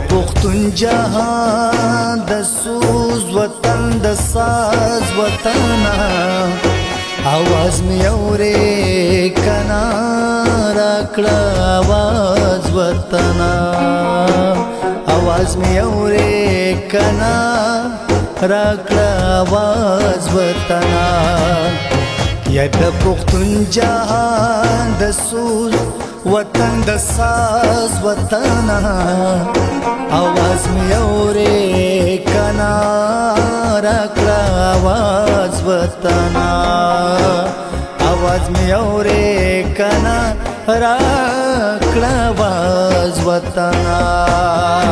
پختون جهان د سوز وطن د ساز وطنا आवाज می اورې کنا راکړه आवाज وطنا आवाज می اورې کنا راکړه आवाज وطنا یا د پختون جهان د سوز وطن د ساز وطنا आवाज می اورې کنا راکړه आवाज وطنا आवाज می اورې کنا راکړه आवाज وطنا